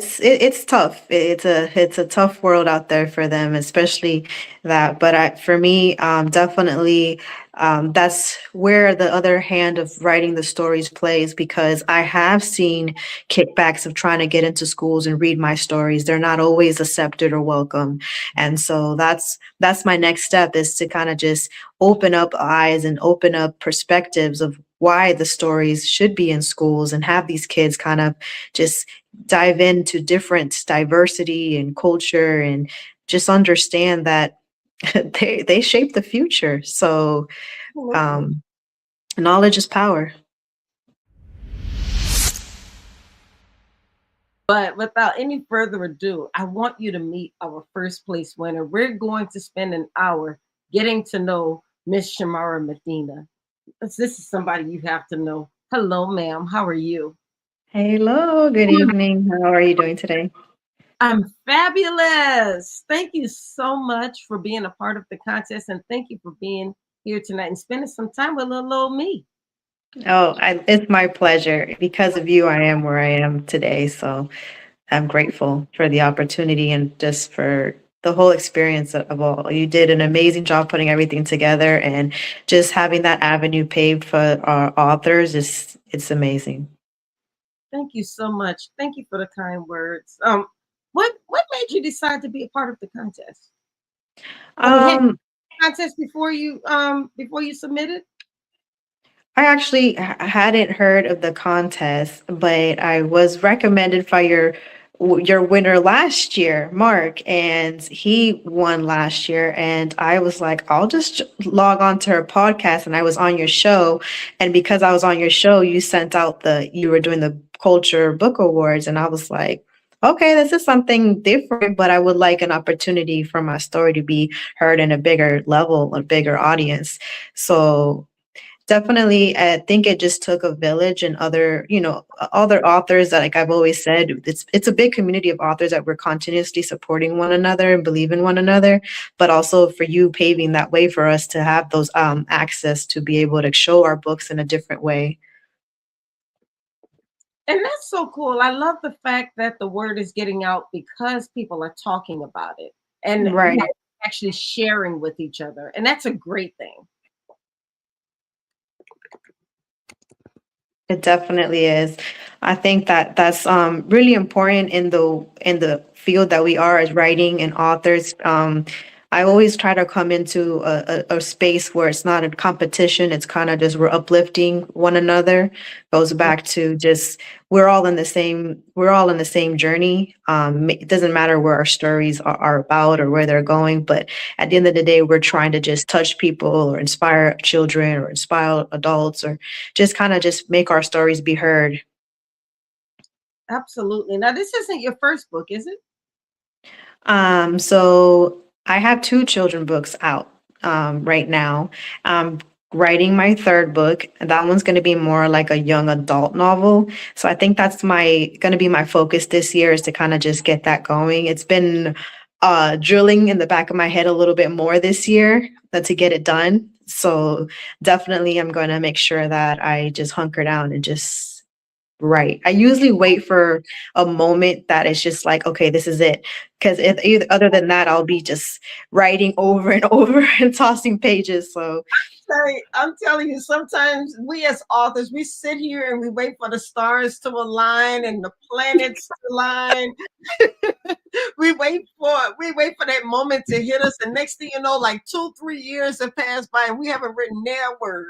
It's tough. It's a tough world out there for them, especially that. But for me, definitely, that's where the other hand of writing the stories plays, because I have seen kickbacks of trying to get into schools and read my stories. They're not always accepted or welcome, and so that's my next step, is to kind of just open up eyes and open up perspectives of why the stories should be in schools, and have these kids kind of just dive into different diversity and culture, and just understand that they shape the future. So Absolutely. um, knowledge is power. But without any further ado, I want you to meet our first place winner. We're going to spend an hour getting to know Miss Shymara Medina. This is somebody you have to know. Hello, ma'am. How are you? Hello, good evening. How are you doing today? I'm fabulous. Thank you so much for being a part of the contest, and thank you for being here tonight and spending some time with little old me. Oh, it's my pleasure. Because of you, I am where I am today. So I'm grateful for the opportunity, and just for the whole experience of all. You did an amazing job putting everything together, and just having that avenue paved for our authors is it's amazing. Thank you so much. Thank you for the kind words. What made you decide to be a part of the contest? Or had Um, contest before you submitted? I actually hadn't heard of the contest, but I was recommended by your winner last year, Mark, and he won last year. And I was like, I'll just log on to her podcast, and I was on your show. And because I was on your show, you were doing the Culture Book Awards, and I was like, okay, this is something different, but I would like an opportunity for my story to be heard in a bigger level, a bigger audience. So definitely, I think it just took a village, and other authors that, like I've always said, it's a big community of authors that we're continuously supporting one another and believe in one another, but also for you paving that way for us to have those access to be able to show our books in a different way. And that's so cool. I love the fact that the word is getting out because people are talking about it and Right. actually sharing with each other. And that's a great thing. It definitely is. I think that that's really important in the field that we are as writing and authors. I always try to come into a space where it's not a competition. It's kind of just we're uplifting one another. Goes back to just we're all in the same journey. It doesn't matter where our stories are about or where they're going, but at the end of the day, we're trying to just touch people or inspire children or inspire adults, or just kind of just make our stories be heard. Absolutely. Now, this isn't your first book, is it? So I have two children books out right now. I'm writing my third book, and that one's going to be more like a young adult novel. So I think that's my going to be my focus this year, is to kind of just get that going. It's been drilling in the back of my head a little bit more this year to get it done. So definitely, I'm going to make sure that I just hunker down and just right. I usually wait for a moment that is just like, okay, this is it. Because either other than that, I'll be just writing over and over and tossing pages. So I'm telling you, sometimes we as authors, we sit here and we wait for the stars to align and the planets to align. We wait for that moment to hit us, and next thing you know, like 2, 3 years have passed by, and we haven't written their word.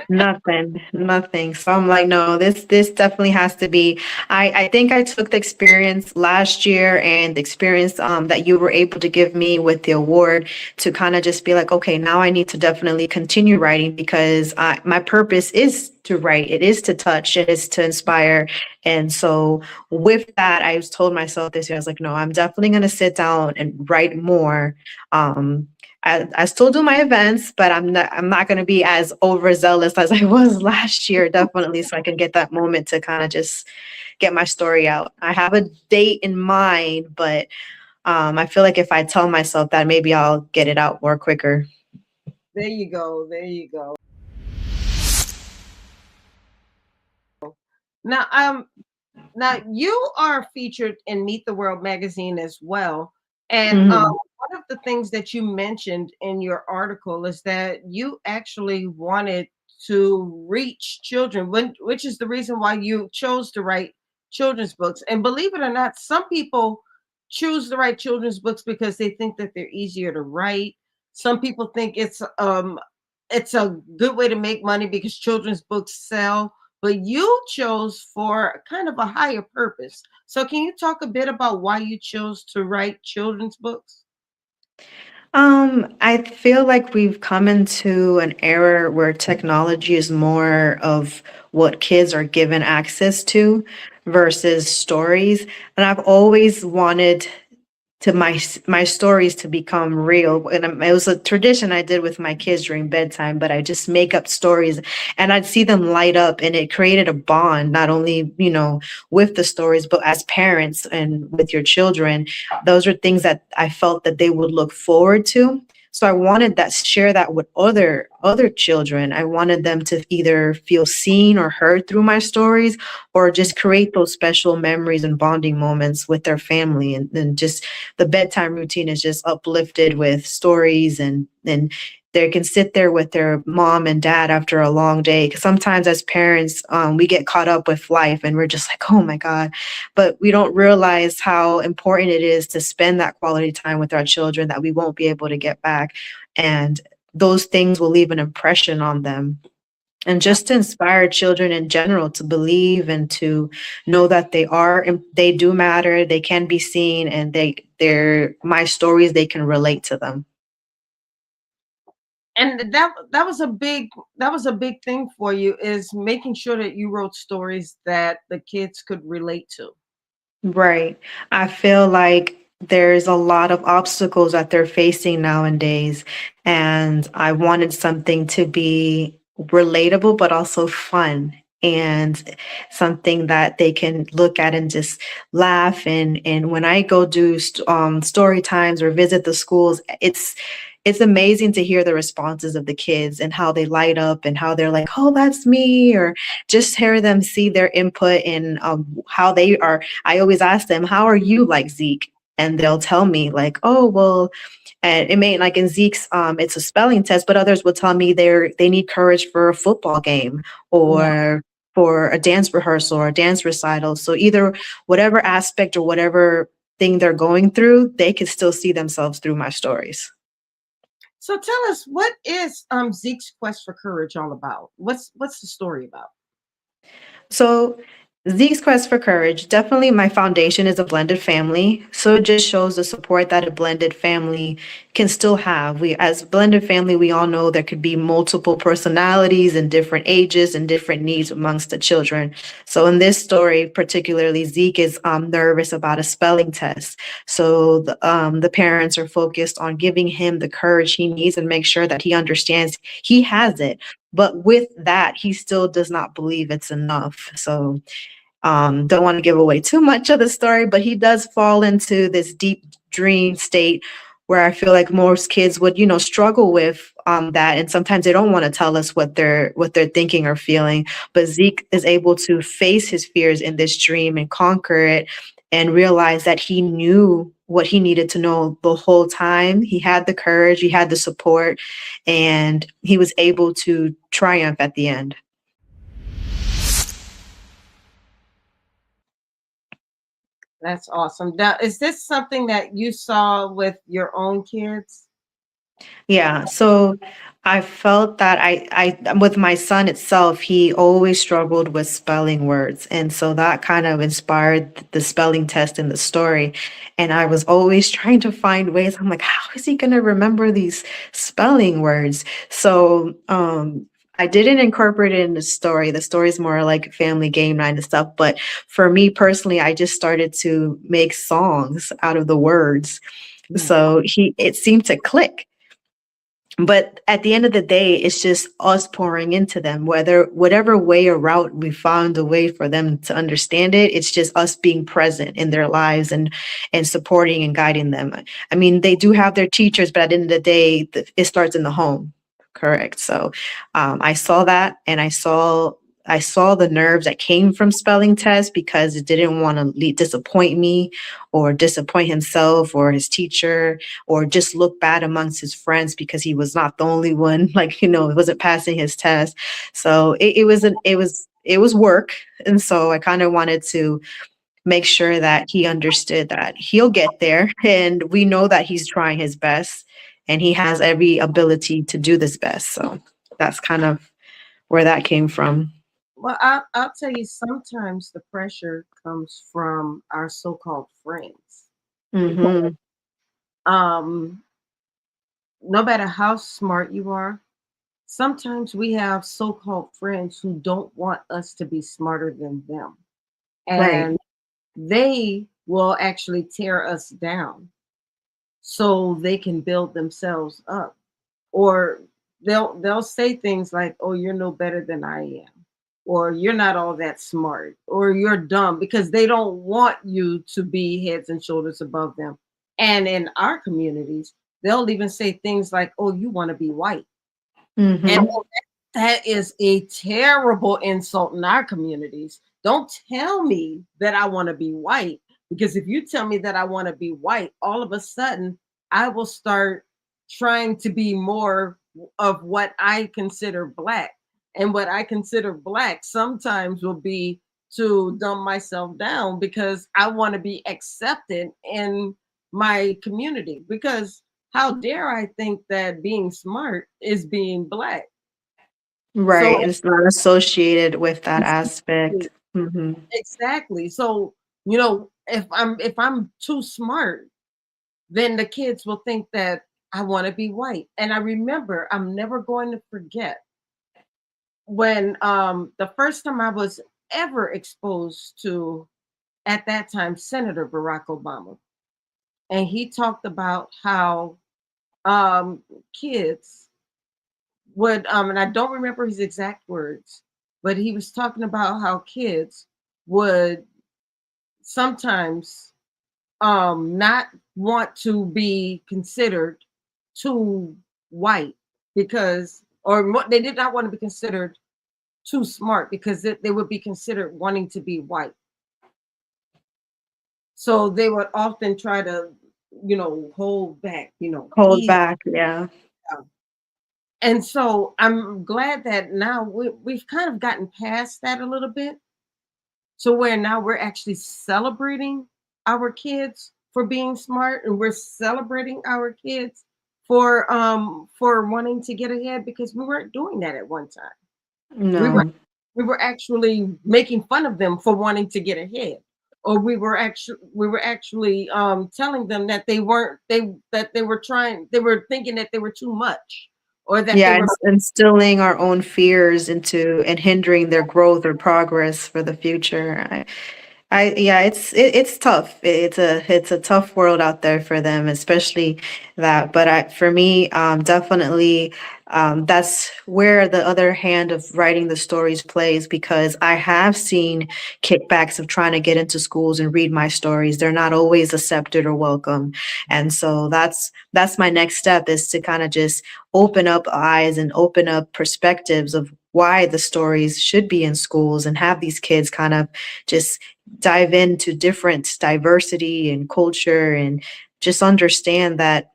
nothing, nothing. So I'm like, no, this definitely has to be. I think I took the experience last year, and the experience that you were able to give me with the award, to kind of just be like, okay, now I need to definitely continue writing, because my purpose is to write. It is to touch. It is to inspire. And so with that, I was told myself this year, I was like, no, I'm definitely going to sit down and write more. Um, I still do my events, but I'm not going to be as overzealous as I was last year, definitely, so I can get that moment to kind of just get my story out. I have a date in mind, but I feel like if I tell myself that, maybe I'll get it out more quicker. There you go. There you go. Now, Now you are featured in Meet the World magazine as well. And Mhm. one of the things that you mentioned in your article is that you actually wanted to reach children, which is the reason why you chose to write children's books. And believe it or not, some people choose to write children's books because they think that they're easier to write. Some people think it's a good way to make money because children's books sell, but you chose for kind of a higher purpose. So can you talk a bit about why you chose to write children's books? I feel like we've come into an era where technology is more of what kids are given access to versus stories. And I've always wanted to my stories to become real. And it was a tradition I did with my kids during bedtime, but I just make up stories and I'd see them light up, and it created a bond, not only, with the stories, but as parents and with your children. Those are things that I felt that they would look forward to. So I wanted that share that with other children. I wanted them to either feel seen or heard through my stories, or just create those special memories and bonding moments with their family, and just the bedtime routine is just uplifted with stories, and they can sit there with their mom and dad after a long day. Because sometimes as parents, we get caught up with life and we're just like, oh my God. But we don't realize how important it is to spend that quality time with our children that we won't be able to get back. And those things will leave an impression on them, and just to inspire children in general to believe and to know that they do matter, they can be seen, and they're my stories, they can relate to them. And that was a big thing for you, is making sure that you wrote stories that the kids could relate to. Right. I feel like there's a lot of obstacles that they're facing nowadays, and I wanted something to be relatable but also fun, and something that they can look at and just laugh. And when I go do story times or visit the schools, it's amazing to hear the responses of the kids and how they light up and how they're like, "Oh, that's me," or just hear them see their input in how they are. I always ask them, "How are you like Zeke?" And they'll tell me like, "Oh, well," and it may like in Zeke's, it's a spelling test, but others will tell me they need courage for a football game Yeah. or for a dance rehearsal or a dance recital. So either whatever aspect or whatever thing they're going through, they can still see themselves through my stories. So tell us, what is Zeke's quest for courage all about? What's the story about? So Zeke's Quest for Courage, definitely my foundation is a blended family. So it just shows the support that a blended family can still have. We, as a blended family, we all know there could be multiple personalities and different ages and different needs amongst the children. So in this story, particularly, Zeke is nervous about a spelling test. So the parents are focused on giving him the courage he needs and make sure that he understands he has it. But with that, he still does not believe it's enough. So don't want to give away too much of the story, but he does fall into this deep dream state where I feel like most kids would, struggle with that, and sometimes they don't want to tell us what they're thinking or feeling. But Zeke is able to face his fears in this dream and conquer it, and realize that he knew what he needed to know the whole time. He had the courage, he had the support, and he was able to triumph at the end. That's awesome. Now, is this something that you saw with your own kids? Yeah, so I felt that I with my son itself, he always struggled with spelling words. And so that kind of inspired the spelling test in the story. And I was always trying to find ways. I'm like, how is he gonna remember these spelling words? So I didn't incorporate it in the story. The story is more like family game night and stuff. But for me personally, I just started to make songs out of the words. Yeah. So it seemed to click, but at the end of the day, it's just us pouring into them, whether whatever way or route we found a way for them to understand it. It's just us being present in their lives, and supporting and guiding them. I mean, they do have their teachers, but at the end of the day, it starts in the home. Correct. So I saw that, and I saw I saw the nerves that came from spelling tests because it didn't want to disappoint me or disappoint himself or his teacher or just look bad amongst his friends because he was not the only one, like, wasn't passing his test. So it was work. And so I kind of wanted to make sure that he understood that he'll get there. And we know that he's trying his best and he has every ability to do this best. So that's kind of where that came from. Well, I'll tell you, sometimes the pressure comes from our so-called friends. Hmm. Um, no matter how smart you are, sometimes we have so-called friends who don't want us to be smarter than them. Right. And they will actually tear us down so they can build themselves up. Or they'll say things like, "Oh, you're no better than I am," or "You're not all that smart," or "You're dumb," because they don't want you to be heads and shoulders above them. And in our communities, they'll even say things like, "Oh, you want to be white." And Hmm. that is a terrible insult in our communities. Don't tell me that I want to be white, because if you tell me that I want to be white, all of a sudden I will start trying to be more of what I consider black. And what I consider black sometimes will be to dumb myself down because I want to be accepted in my community. Because how dare I think that being smart is being black? So Right. It's not associated with that exactly, aspect. Hmm. exactly. So, if I'm too smart, then the kids will think that I want to be white. And I remember, I'm never going to forget when the first time I was ever exposed to, at that time, Senator Barack Obama. And he talked about how kids would, and I don't remember his exact words, but he was talking about how kids would sometimes not want to be considered too white, because, they did not want to be considered too smart because they would be considered wanting to be white. So they would often try to, hold back, Hold ease back. Yeah. down. And so I'm glad that now we've kind of gotten past that a little bit, to where now we're actually celebrating our kids for being smart, and we're celebrating our kids for wanting to get ahead, because we weren't doing that at one time. We were No. we were actually making fun of them for wanting to get ahead, or we were actually telling them that they were trying, they were thinking that they were too much, or that they Yeah, were. instilling our own fears into and hindering their growth or progress for the future. Yeah, it's tough. It's a tough world out there for them, especially that. But for me, definitely, that's where the other hand of writing the stories plays, because I have seen kickbacks of trying to get into schools and read my stories. They're not always accepted or welcome, and so that's my next step, is to kind of just open up eyes and open up perspectives of why the stories should be in schools and have these kids kind of just dive into different diversity and culture and just understand that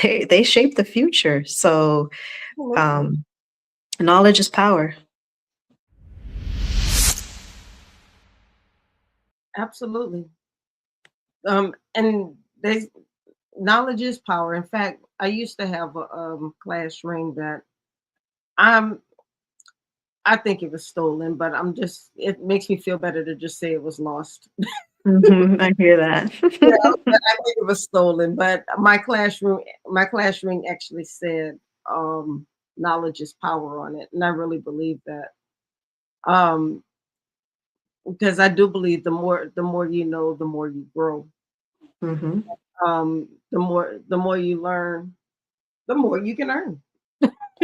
they shape the future. So Absolutely, um, knowledge is power. absolutely. And they knowledge is power. In fact, I used to have a class ring that I'm I think it was stolen, but it makes me feel better to just say it was lost. I hear that. Yeah, but I think it was stolen. But my class ring actually said, knowledge is power on it. And I really believe that. Um, because I do believe the more you know, the more you grow. Hmm. The more you learn, the more you can earn.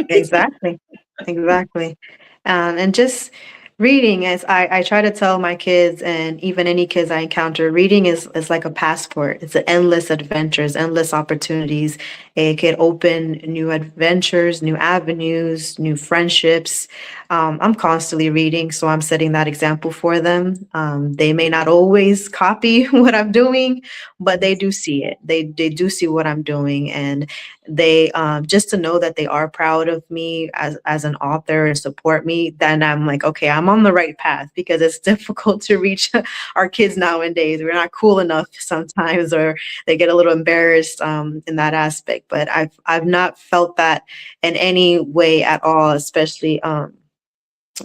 Exactly. Exactly. And just Reading is I try to tell my kids and even any kids I encounter, reading is like a passport. It's an endless adventures, endless opportunities. It could open new adventures, new avenues, new friendships. I'm constantly reading, so I'm setting that example for them. They may not always copy what I'm doing, but they do see it. They do see what I'm doing, and they just to know that they are proud of me as an author and support me, then I'm like, okay, I'm on the right path, because it's difficult to reach our kids nowadays. We're not cool enough sometimes, or they get a little embarrassed in that aspect. But I've not felt that in any way at all, especially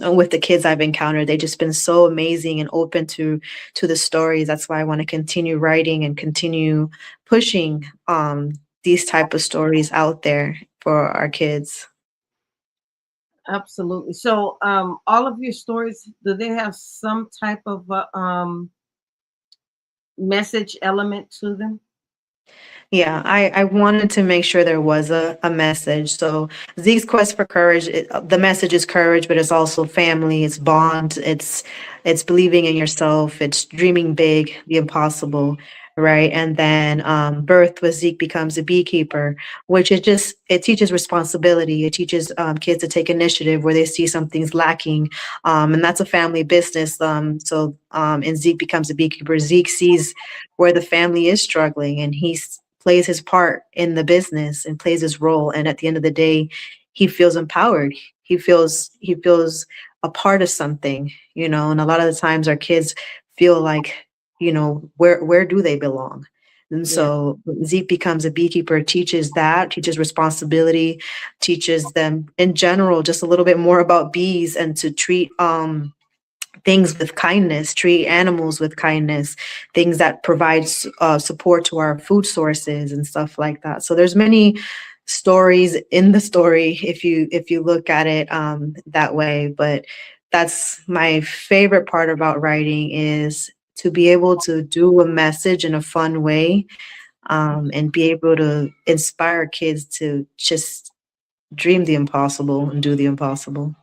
with the kids I've encountered. They've just been so amazing and open to the stories. That's why I want to continue writing and continue pushing these type of stories out there for our kids. Absolutely. So, all of your stories, do they have some type of message element to them? Yeah, I wanted to make sure there was a message. So Zeke's quest for courage, the message is courage, but it's also family, it's bond, it's believing in yourself, it's dreaming big, the impossible, right? And then birth with Zeke becomes a beekeeper, which is just it teaches responsibility. It teaches kids to take initiative where they see something's lacking, and that's a family business. And Zeke becomes a beekeeper. Zeke sees where the family is struggling, and plays his part in the business and plays his role, and at the end of the day he feels empowered. He feels a part of something, and a lot of the times our kids feel like, where do they belong? And Yeah. so Zeke becomes a beekeeper, teaches responsibility, teaches them in general just a little bit more about bees, and to treat things with kindness, treat animals with kindness, things that provides support to our food sources and stuff like that. So there's many stories in the story if you look at it that way. But that's my favorite part about writing, is to be able to do a message in a fun way, and be able to inspire kids to just dream the impossible and do the impossible.